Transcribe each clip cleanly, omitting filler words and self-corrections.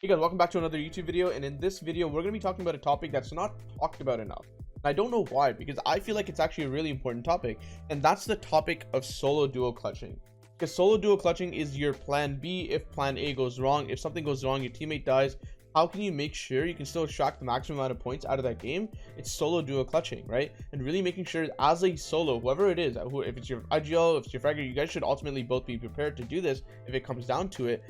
Hey guys, welcome back to another YouTube video, and in this video we're going to be talking about a topic that's not talked about enough. And I don't know why, because I feel like it's actually a really important topic, and that's the topic of solo duo clutching. Because solo duo clutching is your plan B if plan A goes wrong. If something goes wrong, your teammate dies, how can you make sure you can still extract the maximum amount of points out of that game? It's solo duo clutching, right? And really making sure as a solo, whoever it is, if it's your IGL, if it's your fragger, you guys should ultimately both be prepared to do this. If it comes down to it,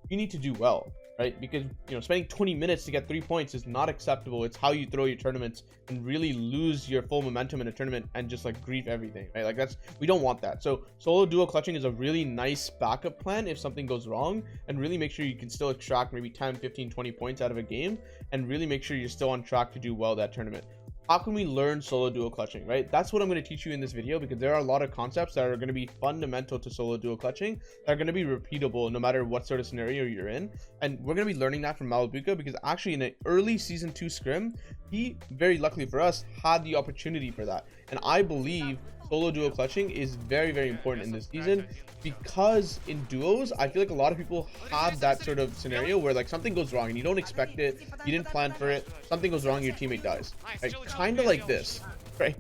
you need to do well, right? Because spending 20 minutes to get 3 points is not acceptable. It's how you throw your tournaments and really lose your full momentum in a tournament and just like grief everything, right? Like we don't want that. So solo duo clutching is a really nice backup plan if something goes wrong, and really make sure you can still extract maybe 10, 15, 20 points out of a game, and really make sure you're still on track to do well that tournament. How can we learn solo duo clutching, right? That's what I'm going to teach you in this video, because there are a lot of concepts that are going to be fundamental to solo duo clutching that are going to be repeatable no matter what sort of scenario you're in. And we're going to be learning that from Malibuca, because actually in an early season 2 scrim, he very luckily for us had the opportunity for that. And I believe solo duo clutching is very, very important in this season, because in duos I feel like a lot of people have that sort of scenario where like something goes wrong and you don't expect it, you didn't plan for it, something goes wrong, your teammate dies, right? Kind of like this, right?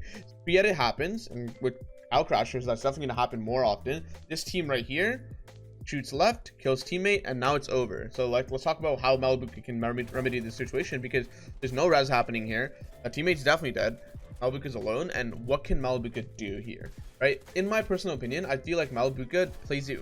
Yet it happens, and with Owl Crashers that's definitely going to happen more often. This team right here shoots left, kills teammate, and now it's over. So like, let's talk about how Malibuca can remedy this situation, because there's no res happening here, a teammate's definitely dead, Malibuca's alone, and what can Malibuca do here, right? In my personal opinion, I feel like Malibuca plays it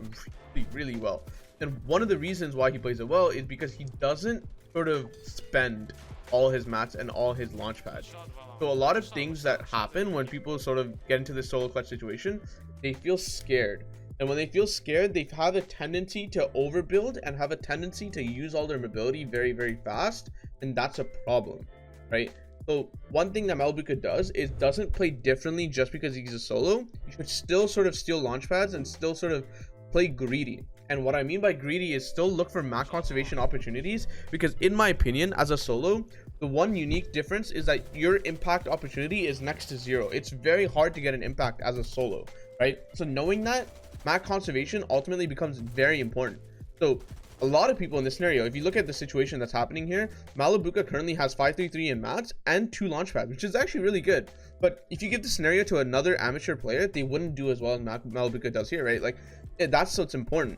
really, really well. And one of the reasons why he plays it well is because he doesn't sort of spend all his mats and all his launch pads. So a lot of things that happen when people sort of get into this solo clutch situation, they feel scared. And when they feel scared, they have a tendency to overbuild and have a tendency to use all their mobility very, very fast. And that's a problem, right? So one thing that Malibuca does is doesn't play differently just because he's a solo. You should still sort of steal launch pads and still sort of play greedy. And what I mean by greedy is still look for mat conservation opportunities, because in my opinion, as a solo, the one unique difference is that your impact opportunity is next to 0. It's very hard to get an impact as a solo, right? So knowing that, mat conservation ultimately becomes very important. So a lot of people in this scenario, if you look at the situation that's happening here, Malibuca currently has 533 in mats and 2 launch pads, which is actually really good. But if you give the scenario to another amateur player, they wouldn't do as well as Malibuca does here, right? Like, that's what's important.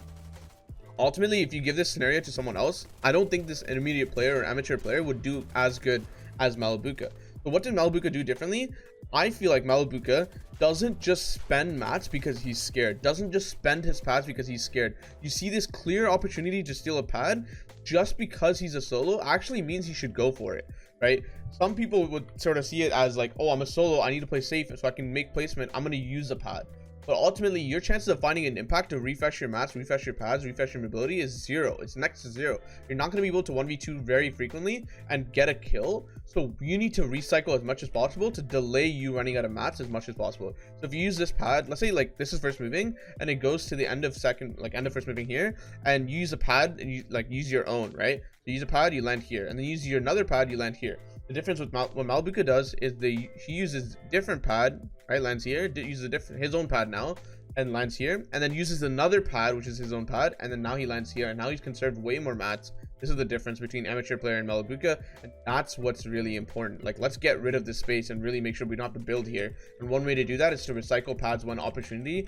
Ultimately, if you give this scenario to someone else, I don't think this intermediate player or amateur player would do as good as Malibuca. But what did Malibuca do differently? I feel like Malibuca doesn't just spend mats because he's scared, doesn't just spend his pads because he's scared. You see this clear opportunity to steal a pad just because he's a solo actually means he should go for it, right? Some people would sort of see it as like, oh, I'm a solo, I need to play safe so I can make placement, I'm going to use a pad. But ultimately, your chances of finding an impact to refresh your mats, refresh your pads, refresh your mobility is 0. It's next to 0. You're not going to be able to 1v2 very frequently and get a kill. So you need to recycle as much as possible to delay you running out of mats as much as possible. So if you use this pad, let's say like this is first moving and it goes to the end of end of first moving here, and you use a pad and you like use your own, right? You use a pad, you land here, and then you use your another pad, you land here. The difference with what Malibuca does is he uses different pad, right? Lands here, uses his own pad now, and lands here, and then uses another pad, which is his own pad, and then now he lands here, and now he's conserved way more mats. This is the difference between amateur player and Malibuca, and that's what's really important. Like, let's get rid of this space and really make sure we don't have to build here. And one way to do that is to recycle pads when opportunity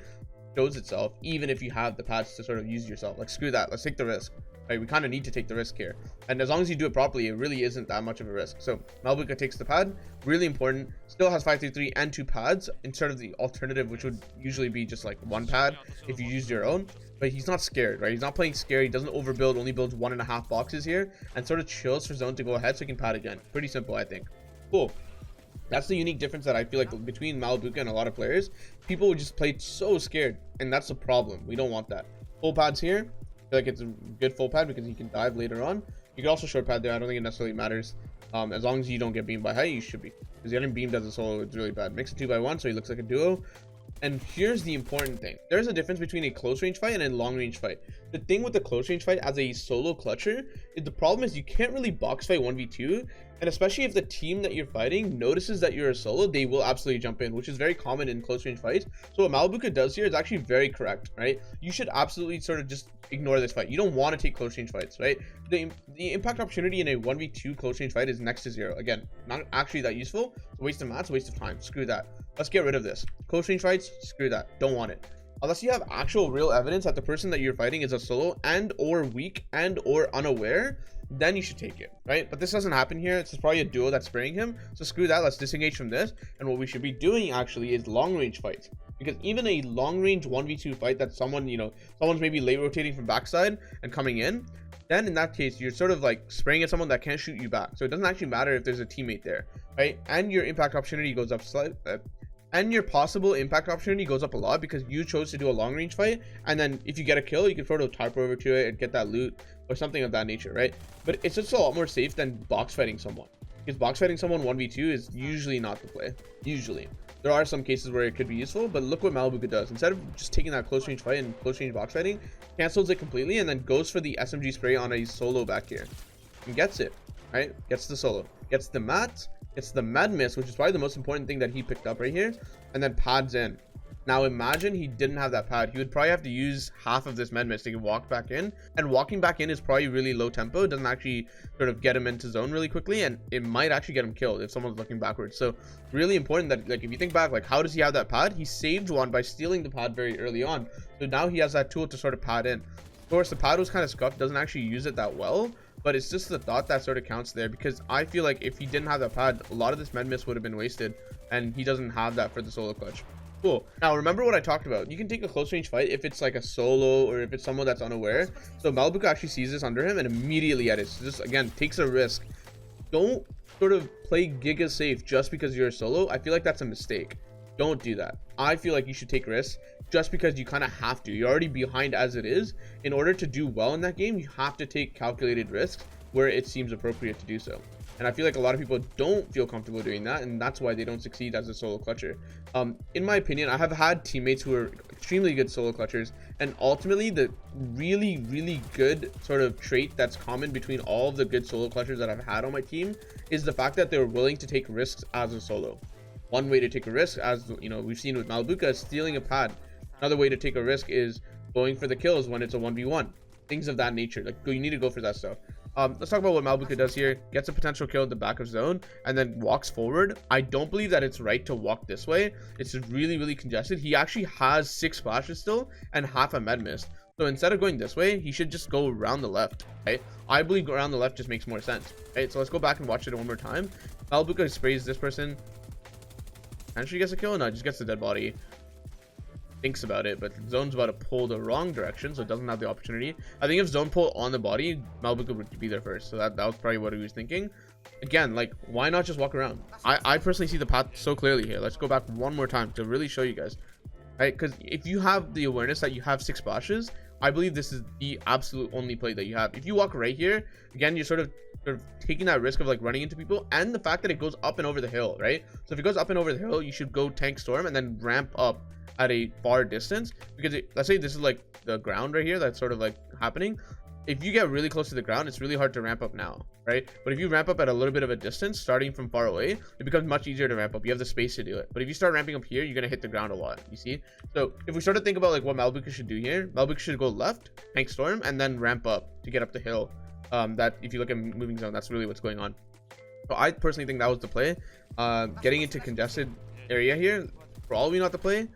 shows itself, even if you have the pads to sort of use yourself. Like, screw that, let's take the risk. Right, we kind of need to take the risk here, and as long as you do it properly, it really isn't that much of a risk. So Malibuca takes the pad, really important, still has 533 and 2 pads instead of the alternative, which would usually be just like 1 pad if you used your own. But he's not scared, right? He's not playing scary, he doesn't overbuild, only builds 1.5 boxes here, and sort of chills for zone to go ahead so he can pad again. Pretty simple, I think. Cool. That's the unique difference that I feel like between Malibuca and a lot of players. People would just play so scared, and that's the problem. We don't want that. Full pads here. I feel like it's a good full pad because he can dive later on. You can also short pad there. I don't think it necessarily matters. As long as you don't get beamed by height, you should be. Because getting beamed as a solo is really bad. Makes a 2x1, so he looks like a duo. And here's the important thing. There's a difference between a close range fight and a long range fight. The thing with the close range fight as a solo clutcher is the problem is you can't really box fight 1v2. And especially if the team that you're fighting notices that you're a solo, they will absolutely jump in, which is very common in close range fights. So what Malibuca does here is actually very correct, right? You should absolutely sort of just ignore this fight. You don't want to take close range fights, right? The impact opportunity in a 1v2 close range fight is next to 0. Again, not actually that useful. It's a waste of mats, waste of time. Screw that. Let's get rid of this. Close range fights, screw that. Don't want it. Unless you have actual real evidence that the person that you're fighting is a solo and or weak and or unaware, then you should take it, right? But this doesn't happen here. It's probably a duo that's spraying him. So screw that. Let's disengage from this. And what we should be doing actually is long range fights. Because even a long range 1v2 fight that someone, someone's maybe late rotating from backside and coming in, then in that case, you're sort of like spraying at someone that can't shoot you back. So it doesn't actually matter if there's a teammate there, right? And your impact opportunity goes up slightly. And your possible impact opportunity goes up a lot because you chose to do a long range fight, and then if you get a kill, you can sort of tarp over to it and get that loot or something of that nature, right? But it's just a lot more safe than box fighting someone, because box fighting someone 1v2 is usually not the play. Usually there are some cases where it could be useful, but look what Malibuca does. Instead of just taking that close range fight and close range box fighting, cancels it completely and then goes for the SMG spray on a solo back here and gets it, right? Gets the solo, gets the mat, it's the med miss, which is probably the most important thing that he picked up right here, and then pads in. Now imagine he didn't have that pad. He would probably have to use half of this med miss to walk back in, and walking back in is probably really low tempo. It doesn't actually sort of get him into zone really quickly, and it might actually get him killed if someone's looking backwards. So really important that, like, if you think back, like, how does he have that pad? He saved one by stealing the pad very early on, so now he has that tool to sort of pad in. Of course, the pad was kind of scuffed, doesn't actually use it that well, but it's just the thought that sort of counts there, because I feel like if he didn't have that pad, a lot of this med miss would have been wasted, and he doesn't have that for the solo clutch. Cool. Now remember what I talked about. You can take a close range fight if it's like a solo or if it's someone that's unaware. So Malibuca actually sees this under him and immediately edits. Just again takes a risk. Don't sort of play giga safe just because you're a solo. I feel like that's a mistake. Don't do that. I feel like you should take risks just because you kind of have to. You're already behind as it is. In order to do well in that game, you have to take calculated risks where it seems appropriate to do so. And I feel like a lot of people don't feel comfortable doing that, and that's why they don't succeed as a solo clutcher. In my opinion, I have had teammates who are extremely good solo clutchers, and ultimately the really good sort of trait that's common between all of the good solo clutchers that I've had on my team is the fact that they're willing to take risks as a solo. One way to take a risk, as we've seen with Malibuca, is stealing a pad. Another way to take a risk is going for the kills when it's a 1v1. Things of that nature. Like, you need to go for that stuff. Let's talk about what Malibuca does here. Gets a potential kill at the back of zone and then walks forward. I don't believe that it's right to walk this way. It's really congested. He actually has 6 splashes still and half a med mist. So instead of going this way, he should just go around the left, right? I believe around the left just makes more sense, right? So let's go back and watch it one more time. Malibuca sprays this person. Actually gets a kill? No, just gets the dead body. Thinks about it, but zone's about to pull the wrong direction, so it doesn't have the opportunity. I think if zone pull on the body, Malibuca would be there first, so that was probably what he was thinking. Again, like, why not just walk around? I personally see the path so clearly here. Let's go back one more time to really show you guys, right? Because if you have the awareness that you have 6 splashes, I believe this is the absolute only play that you have. If you walk right here, again, you're sort of taking that risk of like running into people, and the fact that it goes up and over the hill, right? So if it goes up and over the hill, you should go tank storm and then ramp up at a far distance, because let's say this is like the ground right here that's sort of like happening. If you get really close to the ground, it's really hard to ramp up now, right? But if you ramp up at a little bit of a distance starting from far away, it becomes much easier to ramp up. You have the space to do it. But if you start ramping up here, you're gonna hit the ground a lot, you see? So if we start to think about like what Malibuca should do here, Malibuca should go left, tank storm, and then ramp up to get up the hill. That if you look at moving zone, that's really what's going on. So I personally think that was the play. Getting into congested area here, probably not the play.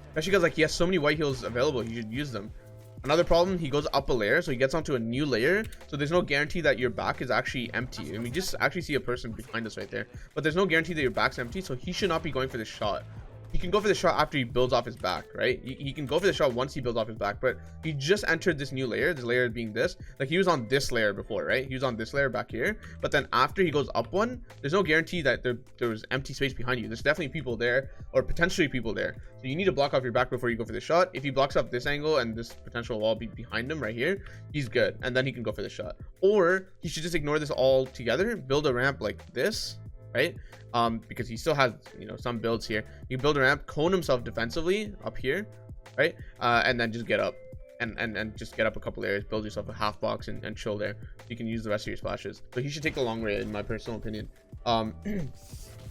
Especially because like he has so many white heals available, he should use them. Another problem, he goes up a layer, so he gets onto a new layer, so there's no guarantee that your back is actually empty. And we just actually see a person behind us right there, but there's no guarantee that your back's empty, so he should not be going for this shot. He can go for the shot after he builds off his back, right? He can go for the shot once he builds off his back, but he just entered this new layer, this layer being this. Like, he was on this layer before, right? He was on this layer back here, but then after he goes up one, there's no guarantee that there was empty space behind you. There's definitely people there, or potentially people there. So you need to block off your back before you go for the shot. If he blocks off this angle and this potential wall behind him right here, he's good, and then he can go for the shot. Or he should just ignore this all together, build a ramp like this, right? Because he still has, you know, some builds here. You build a ramp, cone himself defensively up here, right? And then just get up. And just get up a couple areas, build yourself a half box and chill there. You can use the rest of your splashes. So he should take the long way, in my personal opinion.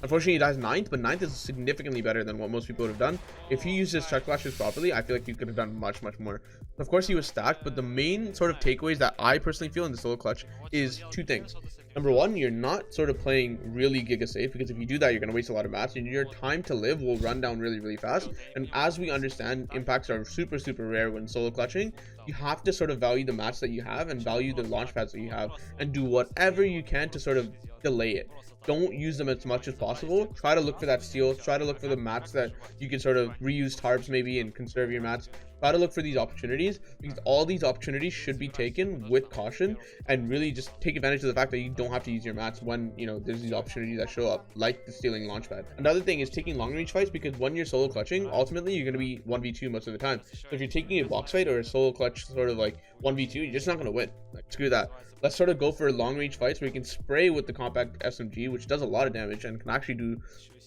Unfortunately, he dies 9th, but 9th is significantly better than what most people would have done. If he used his chuck flashes properly, I feel like you could have done much more. Of course, he was stacked, but the main sort of takeaways that I personally feel in the solo clutch is 2 things. Number 1, you're not sort of playing really giga safe, because if you do that, you're going to waste a lot of mats, and your time to live will run down really fast. And as we understand, impacts are super rare when solo clutching. You have to sort of value the mats that you have and value the launch pads that you have, and do whatever you can to sort of delay it. Don't use them as much as possible. Try to look for that steal. Try to look for the mats that you can sort of reuse tarps maybe and conserve your mats. Try to look for these opportunities, because all these opportunities should be taken with caution, and really just take advantage of the fact that you don't have to use your mats when, you know, there's these opportunities that show up, like the stealing launchpad. Another thing is taking long range fights, because when you're solo clutching, ultimately you're going to be 1v2 most of the time. So if you're taking a box fight or a solo clutch sort of like 1v2, you're just not going to win. Like, screw that. Let's sort of go for long range fights where you can spray with the compact SMG, which does a lot of damage and can actually do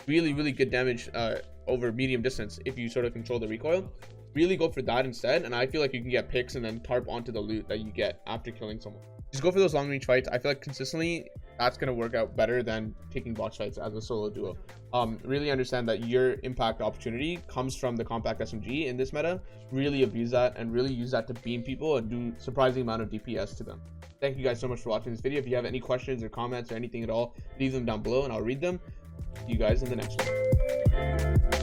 really good damage over medium distance if you sort of control the recoil. Really go for that instead, and I feel like you can get picks and then tarp onto the loot that you get after killing someone. Just go for those long range fights. I feel like consistently that's going to work out better than taking box fights as a solo duo. Really understand that your impact opportunity comes from the compact SMG in this meta. Really abuse that and really use that to beam people and do surprising amount of DPS to them. Thank you guys so much for watching this video. If you have any questions or comments or anything at all, leave them down below and I'll read them. See you guys in the next one.